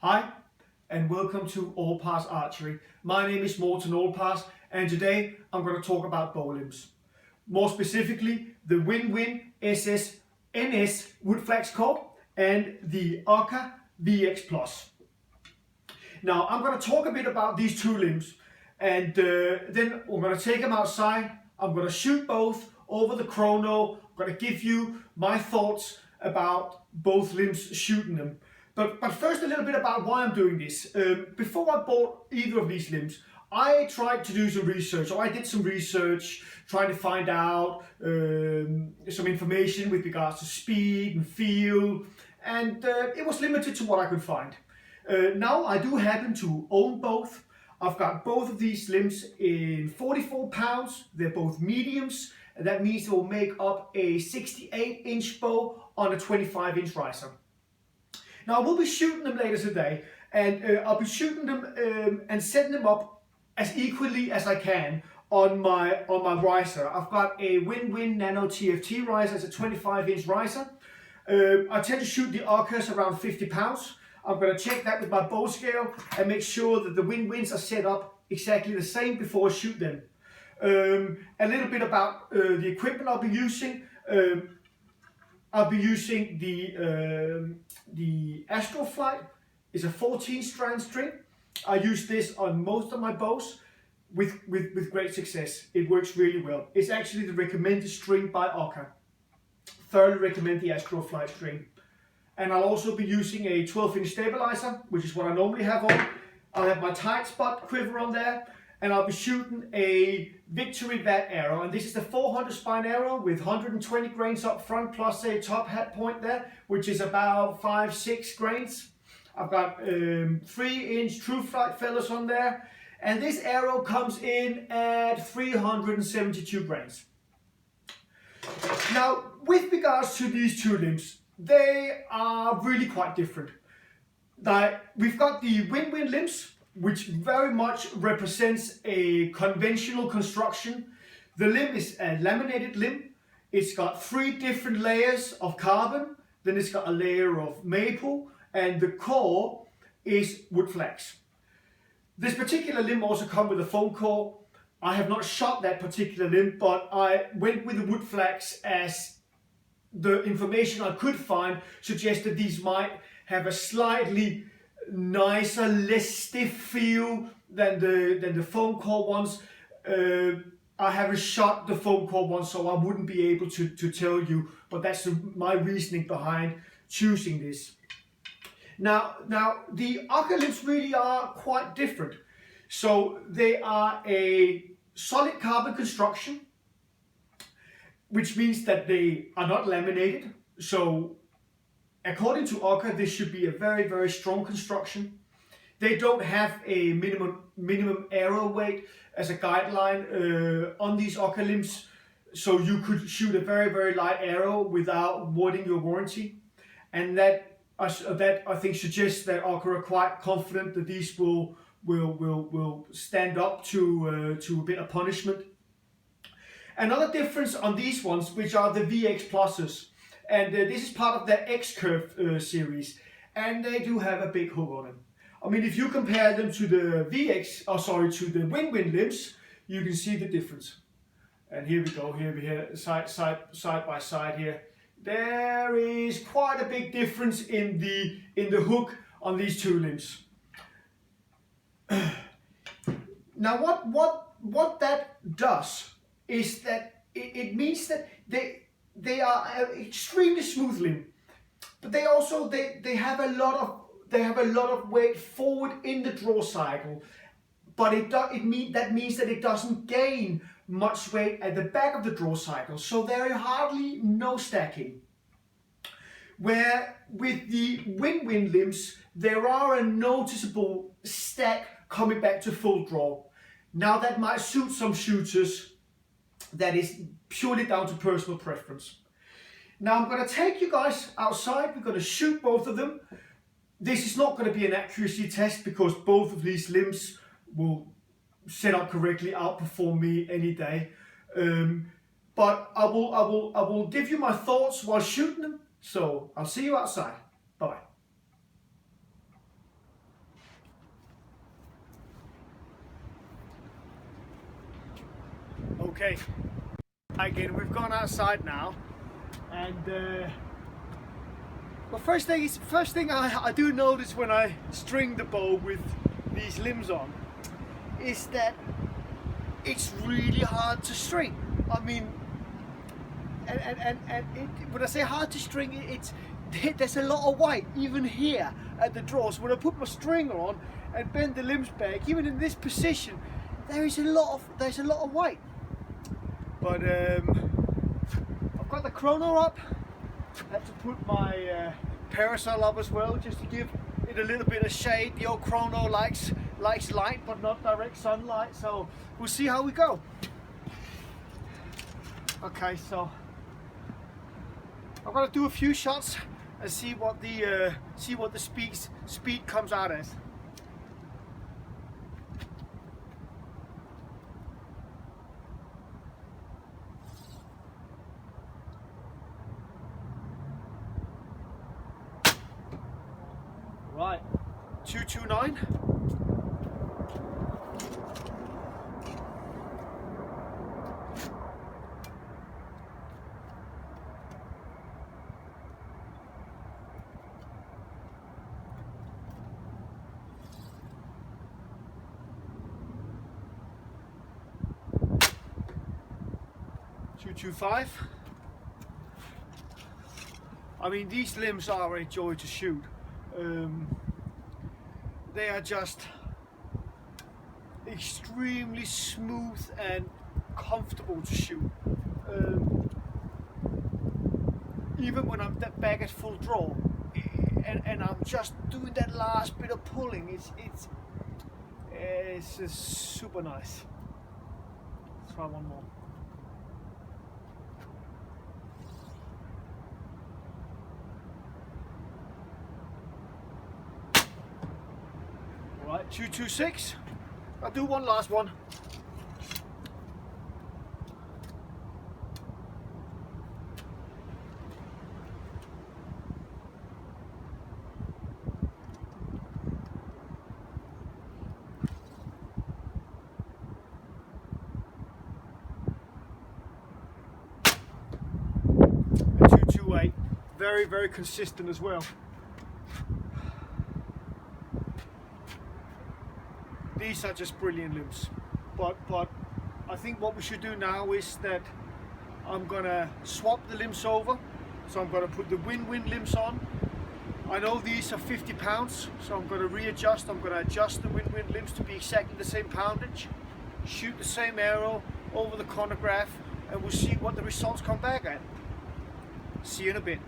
Hi and welcome to All Pass Archery. My name is Morten Allpass and today I'm going to talk about bow limbs. More specifically the Win Win NS Woodflax cord and the Uukha VX Plus. Now I'm going to talk a bit about these two limbs and then we're going to take them outside. I'm going to shoot both over the chrono. I'm going to give you my thoughts about both limbs, shooting them. But first a little bit about why I'm doing this. Before I bought either of these limbs, I tried to do some research. So I did some research trying to find out some information with regards to speed and feel, and it was limited to what I could find. Now I do happen to own both. I've got both of these limbs in 44 pounds. They're both mediums, and that means they will make up a 68-inch bow on a 25-inch riser. Now I will be shooting them later today, and I'll be shooting them and setting them up as equally as I can on my riser. I've got a Win Win Nano TFT riser. It's a 25-inch riser. I tend to shoot the Uukhas around 50 pounds. I'm going to check that with my bow scale and make sure that the Win Wins are set up exactly the same before I shoot them. A little bit about the equipment I'll be using. I'll be using the Astroflight. It's a 14-strand string. I use this on most of my bows with great success. It works really well. It's actually the recommended string by Uukha. Thoroughly recommend the Astroflight string. And I'll also be using a 12-inch stabilizer, which is what I normally have on. I'll have my tight spot quiver on there, and I'll be shooting a Victory VAT arrow. And this is the 400 spine arrow with 120 grains up front plus a top hat point there, which is about 5-6 grains. I've got 3-inch True Flight feathers on there, and this arrow comes in at 372 grains. Now, with regards to these two limbs, they are really quite different. We've got the Win Win limbs, which very much represents a conventional construction. The limb is a laminated limb. It's got 3 different layers of carbon, then it's got a layer of maple, and the core is Woodflax. This particular limb also comes with a foam core. I have not shot that particular limb, but I went with the Woodflax as the information I could find suggested these might have a slightly nicer, less stiff feel than the foam core ones. I haven't shot the foam core ones, so I wouldn't be able to tell you, but that's my reasoning behind choosing this. Now the Uukha limbs really are quite different. So they are a solid carbon construction, which means that they are not laminated. So according to Uukha, this should be a very, very strong construction. They don't have a minimum arrow weight as a guideline on these Uukha limbs. So you could shoot a very, very light arrow without voiding your warranty. And that I think suggests that Uukha are quite confident that these will stand up to a bit of punishment. Another difference on these ones, which are the VX Pluses, and this is part of the X-Curve series, and they do have a big hook on them. I mean, if you compare them to the to the Win Win limbs, you can see the difference. And here we go, side by side here. There is quite a big difference in the hook on these two limbs. Now, what that does is that it means that they are an extremely smooth limb, but they also they have a lot of weight forward in the draw cycle, but that means that it doesn't gain much weight at the back of the draw cycle, so there is hardly no stacking. Where with the Win Win limbs there are a noticeable stack coming back to full draw. Now that might suit some shooters. That is purely down to personal preference. Now I'm going to take you guys outside. We're going to shoot both of them. This is not going to be an accuracy test because both of these limbs will set up correctly outperform me any day. But I will give you my thoughts while shooting them. So I'll see you outside. Bye bye. Okay, again, we've gone outside now, and well, first thing I do notice when I string the bow with these limbs on is that it's really hard to string. I mean, when I say hard to string, there's a lot of weight even here at the draw. So when I put my string on and bend the limbs back, even in this position, there's a lot of weight. But I've got the chrono up. I had to put my parasol up as well, just to give it a little bit of shade. The old chrono likes light, but not direct sunlight. So we'll see how we go. Okay, so I'm gonna do a few shots and see what the speed comes out as. Right, 229. .225. I mean, these limbs are a joy to shoot. They are just extremely smooth and comfortable to shoot. Even when I'm back at full draw, and I'm just doing that last bit of pulling, it's just super nice. Let's try one more. Right, 226. I'll do one last one. A 228. Very, very consistent as well. These are just brilliant limbs, but I think what we should do now is that I'm gonna swap the limbs over. So I'm gonna put the Win Win limbs on. I know these are 50 pounds, so I'm gonna readjust. I'm gonna adjust the Win Win limbs to be exactly the same poundage, shoot the same arrow over the chronograph, and we'll see what the results come back at. See you in a bit.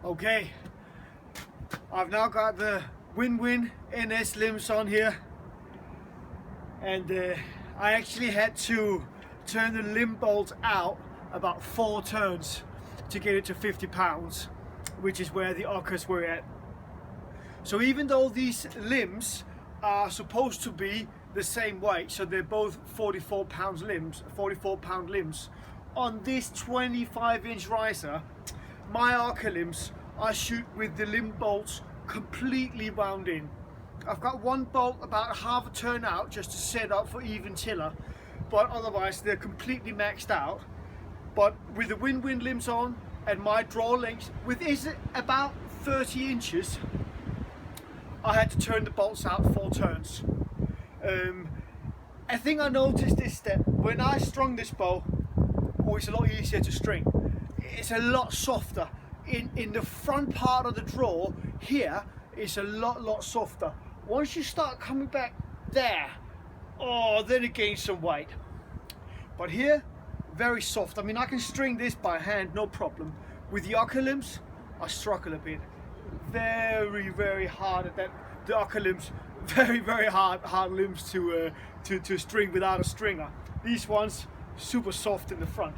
Okay, I've now got the Win Win NS limbs on here, and I actually had to turn the limb bolt out about 4 turns to get it to 50 pounds, which is where the Uukhas were at. So even though these limbs are supposed to be the same weight, so they're both 44 pound limbs, on this 25-inch riser, my Uukha limbs I shoot with the limb bolts completely wound in. I've got one bolt about half a turn out just to set up for even tiller, but otherwise they're completely maxed out. But with the Win Win limbs on and my draw length, with is about 30 inches, I had to turn the bolts out 4 turns. A thing I noticed is that when I strung this bow, it's a lot easier to string. It's a lot softer. In the front part of the draw here, it's a lot softer. Once you start coming back there, oh, then it gains some weight. But here, very soft. I mean, I can string this by hand, no problem. With the Uukha limbs, I struggle a bit. Very hard at that. The Uukha limbs, very hard limbs to string without a stringer. These ones, super soft in the front.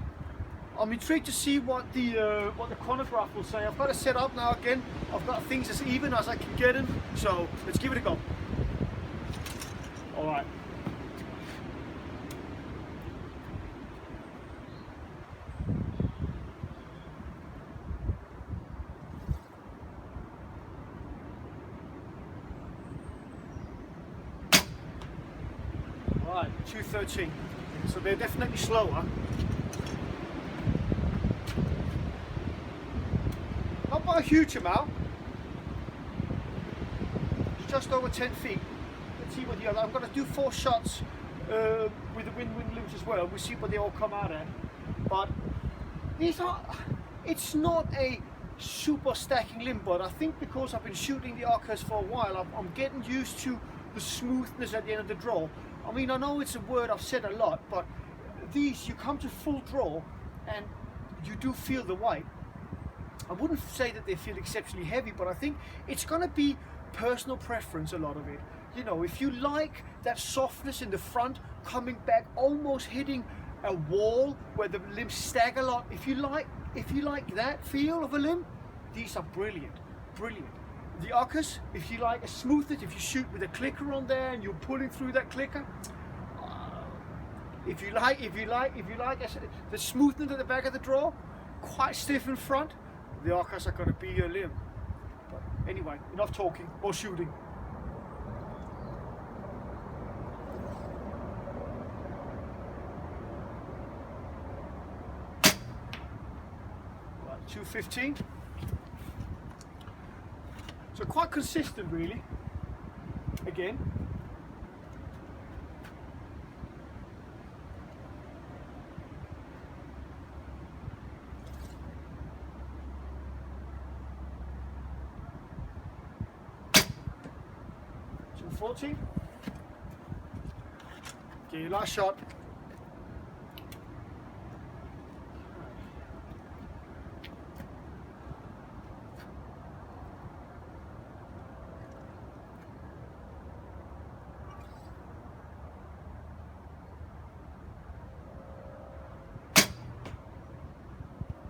I'm intrigued to see what the chronograph will say. I've got it set up now again. I've got things as even as I can get them. So let's give it a go. All right. 213. So they're definitely slower. Not by a huge amount. It's just over 10 feet. Let's see what the other. I'm going to do 4 shots with the Win Win limbs as well. We'll see what they all come out at. But these are. It's not a super stacking limb, but I think because I've been shooting the Uukha's for a while, I'm getting used to the smoothness at the end of the draw. I mean, I know it's a word I've said a lot, but these, you come to full draw and you do feel the weight. I wouldn't say that they feel exceptionally heavy, but I think it's going to be personal preference, a lot of it. You know, if you like that softness in the front, coming back, almost hitting a wall where the limbs stagger a lot, if you like that feel of a limb, these are brilliant, brilliant. The Uukha's, if you like a smoothness, if you shoot with a clicker on there and you're pulling through that clicker, if you like the smoothness at the back of the draw, quite stiff in front, the Uukha's are going to be your limb. But anyway, enough talking, more shooting. Right, 215. So quite consistent, really. Again. So 40. Okay, last shot.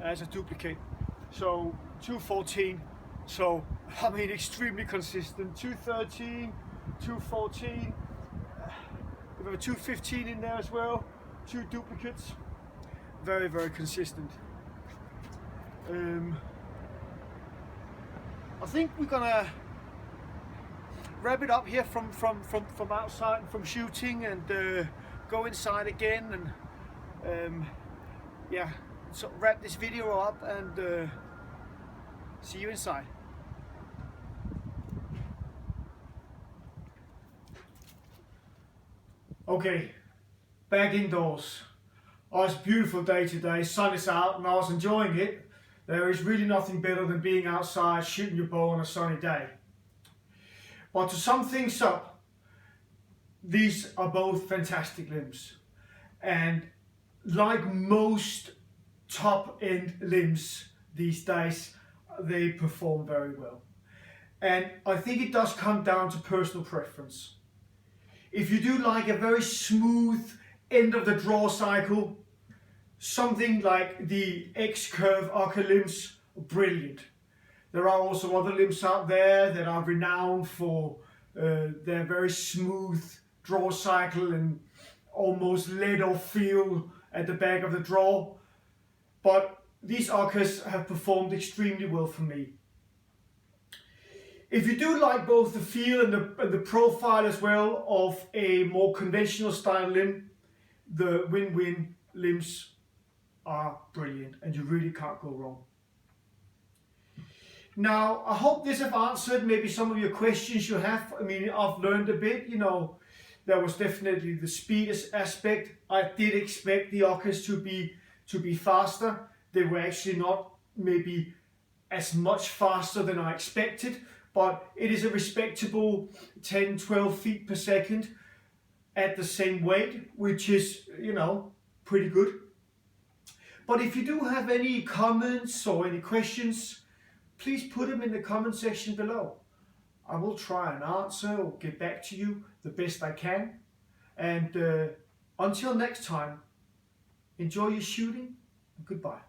As a duplicate, so 214, so I mean extremely consistent. 213, 214, we have a 215 in there as well, 2 duplicates, very, very consistent. I think we're gonna wrap it up here from outside and from shooting, and go inside again, and yeah. So wrap this video up and see you inside. Okay, back indoors. Oh, it's a beautiful day today. Sun is out and I was enjoying it. There is really nothing better than being outside shooting your bow on a sunny day. But to sum things up, these are both fantastic limbs, and like most top-end limbs these days, they perform very well. And I think it does come down to personal preference. If you do like a very smooth end of the draw cycle, something like the X-Curve Uukha limbs, brilliant. There are also other limbs out there that are renowned for their very smooth draw cycle and almost let-off feel at the back of the draw. But these Uukha's have performed extremely well for me. If you do like both the feel and the profile as well of a more conventional style limb, the Win Win limbs are brilliant and you really can't go wrong. Now, I hope this have answered maybe some of your questions you have. I mean, I've learned a bit, you know, there was definitely the speed aspect. I did expect the Uukha's to be faster. They were actually not maybe as much faster than I expected, but it is a respectable 10-12 feet per second at the same weight, which is, you know, pretty good. But if you do have any comments or any questions, please put them in the comment section below. I will try and answer or get back to you the best I can. And until next time, enjoy your shooting and goodbye.